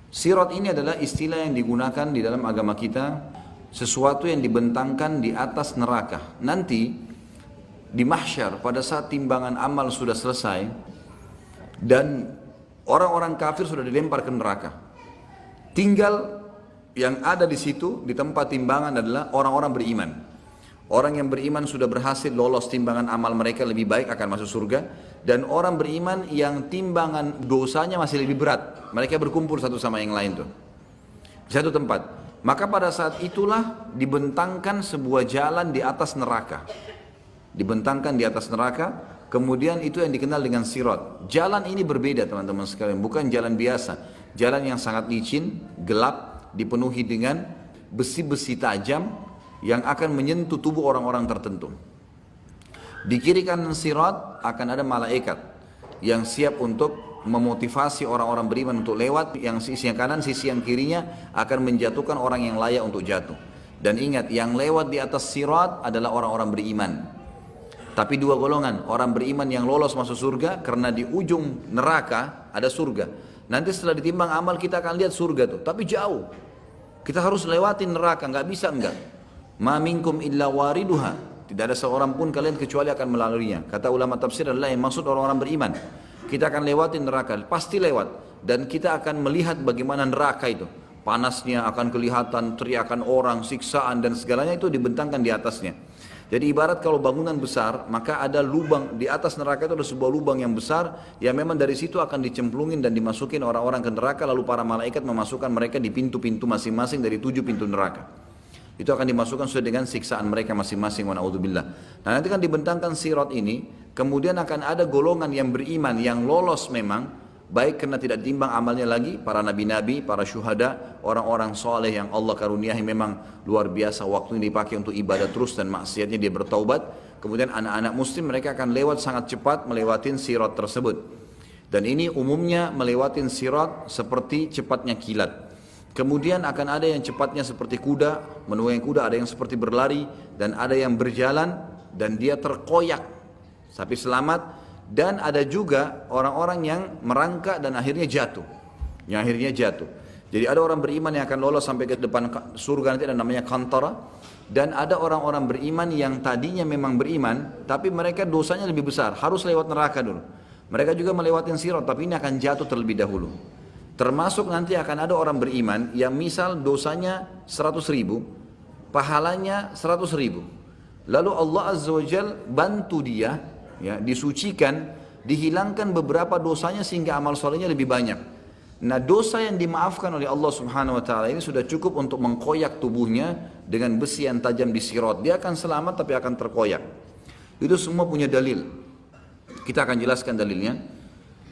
Sirat ini adalah istilah yang digunakan di dalam agama kita, sesuatu yang dibentangkan di atas neraka. Nanti di mahsyar pada saat timbangan amal sudah selesai dan orang-orang kafir sudah dilempar ke neraka, tinggal yang ada di situ di tempat timbangan adalah orang-orang beriman. Orang yang beriman sudah berhasil lolos timbangan amal mereka lebih baik akan masuk surga, dan orang beriman yang timbangan dosanya masih lebih berat, mereka berkumpul satu sama yang lain tuh di satu tempat. Maka pada saat itulah dibentangkan sebuah jalan di atas neraka, dibentangkan di atas neraka. Kemudian itu yang dikenal dengan sirat. Jalan ini berbeda teman-teman sekalian, bukan jalan biasa, jalan yang sangat licin, gelap, dipenuhi dengan besi-besi tajam yang akan menyentuh tubuh orang-orang tertentu. Di kiri kanan sirat akan ada malaikat yang siap untuk memotivasi orang-orang beriman untuk lewat. Yang sisi yang kanan, sisi yang kirinya akan menjatuhkan orang yang layak untuk jatuh. Dan ingat, yang lewat di atas sirat adalah orang-orang beriman. Tapi dua golongan, orang beriman yang lolos masuk surga karena di ujung neraka ada surga. Nanti setelah ditimbang amal kita akan lihat surga tuh, tapi jauh. Kita harus lewatin neraka, nggak bisa enggak. Ma minkum illa wariduha. Tidak ada seorang pun kalian kecuali akan melaluinya. Kata ulama tafsir adalah yang maksud orang-orang beriman. Kita akan lewatin neraka, pasti lewat. Dan kita akan melihat bagaimana neraka itu. Panasnya akan kelihatan, teriakan orang, siksaan dan segalanya itu dibentangkan di atasnya. Jadi ibarat kalau bangunan besar, maka ada lubang di atas neraka itu, ada sebuah lubang yang besar yang memang dari situ akan dicemplungin dan dimasukin orang-orang ke neraka, lalu para malaikat memasukkan mereka di pintu-pintu masing-masing dari 7 pintu neraka. Itu akan dimasukkan sesuai dengan siksaan mereka masing-masing, wa na'udzubillah. Nah, nanti kan dibentangkan sirat ini, kemudian akan ada golongan yang beriman yang lolos memang, baik karena tidak ditimbang amalnya lagi, para nabi-nabi, para syuhada, orang-orang soleh yang Allah karuniahi memang luar biasa, waktu ini dipakai untuk ibadah terus dan maksiatnya dia bertaubat. Kemudian anak-anak muslim mereka akan lewat sangat cepat melewatin sirat tersebut. Dan ini umumnya melewatin sirat seperti cepatnya kilat. Kemudian akan ada yang cepatnya seperti kuda, menunggangi kuda, ada yang seperti berlari, dan ada yang berjalan dan dia terkoyak tapi selamat. Dan ada juga orang-orang yang merangkak dan akhirnya jatuh. Jadi ada orang beriman yang akan lolos sampai ke depan surga, nanti ada namanya kantara. Dan ada orang-orang beriman yang tadinya memang beriman, tapi mereka dosanya lebih besar, harus lewat neraka dulu. Mereka juga melewati sirat, tapi ini akan jatuh terlebih dahulu. Termasuk nanti akan ada orang beriman yang misal dosanya 100.000, pahalanya 100.000. Lalu Allah Azza wa Jal bantu dia, ya, disucikan, dihilangkan beberapa dosanya sehingga amal solehnya lebih banyak. Nah, dosa yang dimaafkan oleh Allah Subhanahu wa taala ini sudah cukup untuk mengkoyak tubuhnya dengan besi yang tajam di sirat. Dia akan selamat tapi akan terkoyak. Itu semua punya dalil. Kita akan jelaskan dalilnya.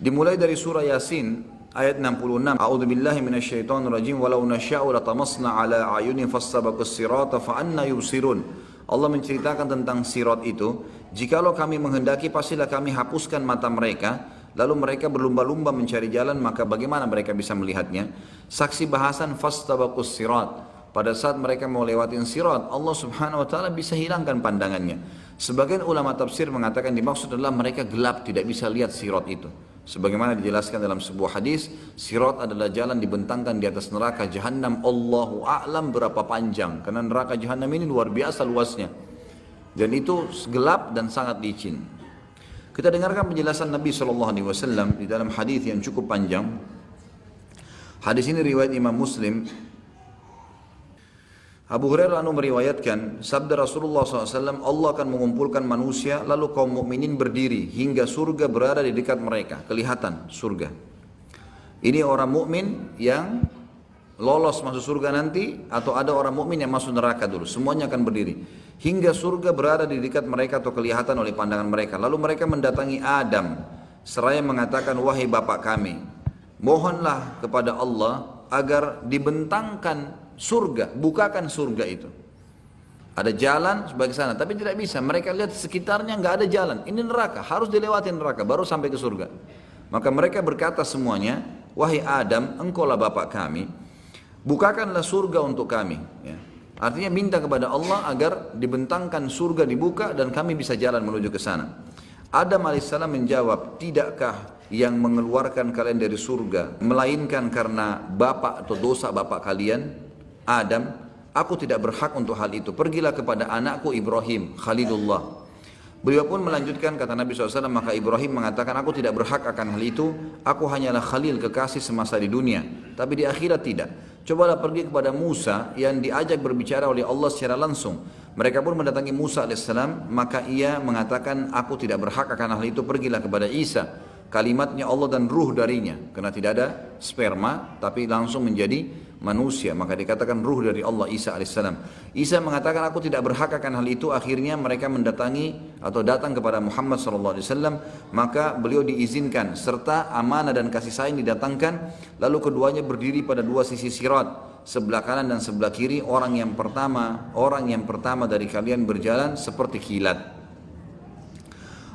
Dimulai dari surah Yasin ayat 66. A'udzubillahi minasyaitonirrajim. Walau nasya'u latamasna 'ala a'yunihim fastabaqus sirata fa anna yubsirun. Allah menceritakan tentang sirat itu. Jikalau kami menghendaki, pastilah kami hapuskan mata mereka, lalu mereka berlumba-lumba mencari jalan, maka bagaimana mereka bisa melihatnya? Saksi bahasan fastabaqus sirat. Pada saat mereka mau lewatin sirat, Allah Subhanahu wa taala bisa hilangkan pandangannya. Sebagian ulama tafsir mengatakan dimaksud adalah mereka gelap, tidak bisa lihat sirat itu. Sebagaimana dijelaskan dalam sebuah hadis, sirat adalah jalan dibentangkan di atas neraka Jahannam. Allahu a'lam berapa panjang, karena neraka Jahannam ini luar biasa luasnya. Dan itu gelap dan sangat licin. Kita dengarkan penjelasan Nabi SAW di dalam hadis yang cukup panjang. Hadis ini riwayat Imam Muslim. Abu Hurairah meriwayatkan sabda Rasulullah SAW, Allah akan mengumpulkan manusia lalu kaum mukminin berdiri hingga surga berada di dekat mereka, kelihatan surga. Ini orang mukmin yang lolos masuk surga nanti, atau ada orang mukmin yang masuk neraka dulu, semuanya akan berdiri hingga surga berada di dekat mereka atau kelihatan oleh pandangan mereka. Lalu mereka mendatangi Adam seraya mengatakan, wahai bapak kami, mohonlah kepada Allah agar dibentangkan surga, bukakan surga itu. Ada jalan sebagai sana, tapi tidak bisa. Mereka lihat sekitarnya nggak ada jalan. Ini neraka, harus dilewati neraka baru sampai ke surga. Maka mereka berkata semuanya, wahai Adam, engkaulah bapak kami, bukakanlah surga untuk kami. Ya. Artinya minta kepada Allah agar dibentangkan surga dibuka dan kami bisa jalan menuju ke sana. Adam alaihissalam menjawab, tidakkah yang mengeluarkan kalian dari surga melainkan karena bapak atau dosa bapak kalian Adam? Aku tidak berhak untuk hal itu. Pergilah kepada anakku Ibrahim Khalilullah. Beliau pun melanjutkan, kata Nabi SAW, maka Ibrahim mengatakan, aku tidak berhak akan hal itu, aku hanyalah Khalil, kekasih semasa di dunia, tapi di akhirat tidak. Cobalah pergi kepada Musa yang diajak berbicara oleh Allah secara langsung. Mereka pun mendatangi Musa alaihissalam, maka ia mengatakan, aku tidak berhak akan hal itu, pergilah kepada Isa. Kalimatnya Allah dan ruh darinya, karena tidak ada sperma, tapi langsung menjadi manusia, maka dikatakan ruh dari Allah Isa alaihissalam. Isa mengatakan aku tidak berhak akan hal itu. Akhirnya mereka mendatangi atau datang kepada Muhammad SAW, maka beliau diizinkan serta amanah dan kasih sayang didatangkan. Lalu keduanya berdiri pada dua sisi sirat, sebelah kanan dan sebelah kiri. Orang yang pertama dari kalian berjalan seperti kilat.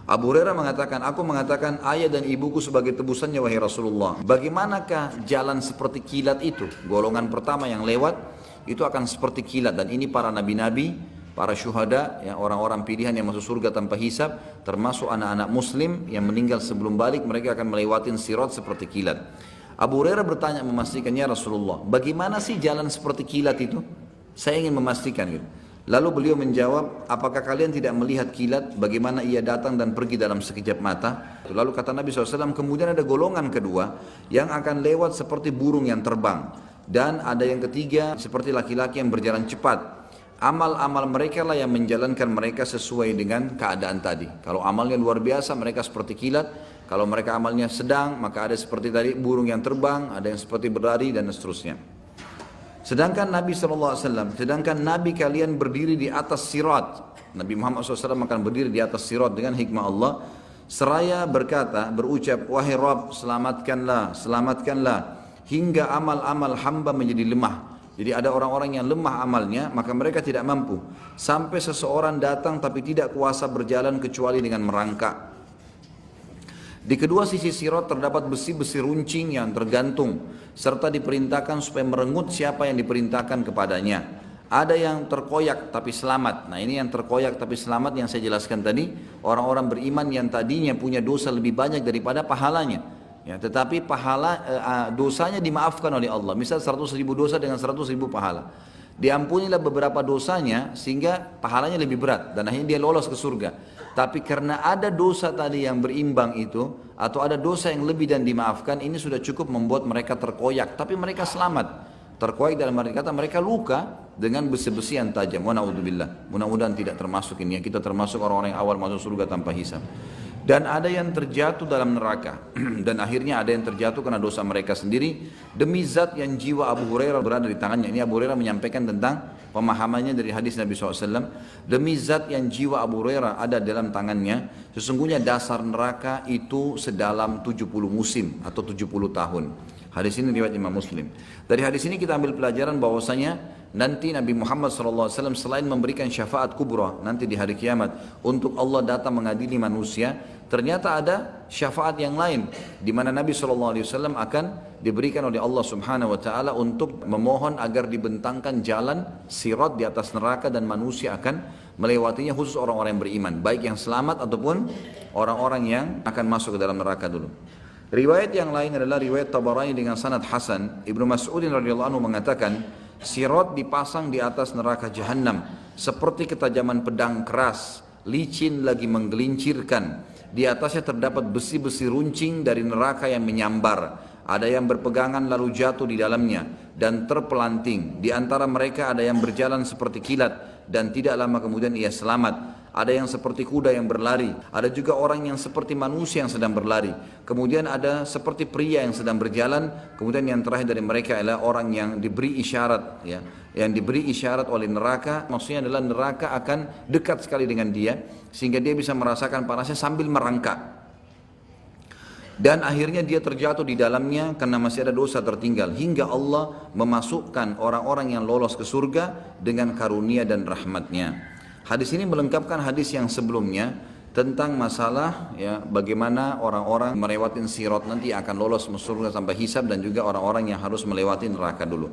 Abu Hurairah mengatakan, aku mengatakan ayah dan ibuku sebagai tebusannya wahai Rasulullah. Bagaimanakah jalan seperti kilat itu? Golongan pertama yang lewat itu akan seperti kilat, dan ini para nabi-nabi, para syuhada, ya, orang-orang pilihan yang masuk surga tanpa hisab, termasuk anak-anak muslim yang meninggal sebelum balik, mereka akan melewati sirat seperti kilat. Abu Hurairah bertanya memastikannya, Rasulullah, bagaimana sih jalan seperti kilat itu? Saya ingin memastikan gitu. Lalu beliau menjawab, apakah kalian tidak melihat kilat bagaimana ia datang dan pergi dalam sekejap mata? Lalu kata Nabi SAW, kemudian ada golongan kedua yang akan lewat seperti burung yang terbang. Dan ada yang ketiga seperti laki-laki yang berjalan cepat. Amal-amal mereka lah yang menjalankan mereka sesuai dengan keadaan tadi. Kalau amalnya luar biasa, mereka seperti kilat. Kalau mereka amalnya sedang, maka ada seperti tadi burung yang terbang, ada yang seperti berlari dan seterusnya. Sedangkan Nabi SAW, sedangkan Nabi kalian berdiri di atas sirat. Nabi Muhammad SAW akan berdiri di atas sirat dengan hikmah Allah. Seraya berucap, wahai Rabb, selamatkanlah, hingga amal-amal hamba menjadi lemah. Jadi ada orang-orang yang lemah amalnya, maka mereka tidak mampu. Sampai seseorang datang tapi tidak kuasa berjalan kecuali dengan merangkak. Di kedua sisi sirat terdapat besi-besi runcing yang tergantung, serta diperintahkan supaya merengut siapa yang diperintahkan kepadanya. Ada yang terkoyak tapi selamat. Nah, ini yang terkoyak tapi selamat yang saya jelaskan tadi, orang-orang beriman yang tadinya punya dosa lebih banyak daripada pahalanya. Ya, tetapi dosanya dimaafkan oleh Allah. Misal 100.000 dosa dengan 100.000 pahala. Diampunilah beberapa dosanya sehingga pahalanya lebih berat dan akhirnya dia lolos ke surga. Tapi karena ada dosa tadi yang berimbang itu, atau ada dosa yang lebih dan dimaafkan, ini sudah cukup membuat mereka terkoyak, tapi mereka selamat. Terkoyak dalam arti kata mereka luka dengan besi-besi yang tajam. Wa na'udzubillah. Mudah-mudahan tidak termasuk ini, kita termasuk orang-orang yang awal masuk surga tanpa hisab. Dan ada yang terjatuh dalam neraka dan akhirnya ada yang terjatuh karena dosa mereka sendiri. Demi zat yang jiwa Abu Hurairah berada di tangannya. Ini Abu Hurairah menyampaikan tentang pemahamannya dari hadis Nabi SAW. Demi zat yang jiwa Abu Hurairah ada dalam tangannya, sesungguhnya dasar neraka itu sedalam 70 musim atau 70 tahun. Hadis ini riwayat Imam Muslim. Dari hadis ini kita ambil pelajaran bahwasanya nanti Nabi Muhammad SAW selain memberikan syafaat kubra nanti di hari kiamat untuk Allah datang mengadili manusia, ternyata ada syafaat yang lain di mana Nabi SAW akan diberikan oleh Allah Subhanahu Wa Taala untuk memohon agar dibentangkan jalan sirat di atas neraka dan manusia akan melewatinya, khusus orang-orang yang beriman, baik yang selamat ataupun orang-orang yang akan masuk ke dalam neraka dulu. Riwayat yang lain adalah riwayat Tabarani dengan sanad hasan. Ibnu Mas'udin radhiyallahu anhu mengatakan, sirat dipasang di atas neraka Jahannam seperti ketajaman pedang keras, licin lagi menggelincirkan. Di atasnya terdapat besi-besi runcing dari neraka yang menyambar. Ada yang berpegangan lalu jatuh di dalamnya dan terpelanting. Di antara mereka ada yang berjalan seperti kilat dan tidak lama kemudian ia selamat. Ada yang seperti kuda yang berlari, ada juga orang yang seperti manusia yang sedang berlari. Kemudian ada seperti pria yang sedang berjalan. Kemudian yang terakhir dari mereka adalah orang yang diberi isyarat, ya, yang diberi isyarat oleh neraka. Maksudnya adalah neraka akan dekat sekali dengan dia sehingga dia bisa merasakan panasnya sambil merangkak. Dan akhirnya dia terjatuh di dalamnya karena masih ada dosa tertinggal, hingga Allah memasukkan orang-orang yang lolos ke surga dengan karunia dan rahmatnya. Hadis ini melengkapkan hadis yang sebelumnya tentang masalah, ya, bagaimana orang-orang melewati sirat nanti akan lolos masuk surga sampai hisab, dan juga orang-orang yang harus melewati neraka dulu.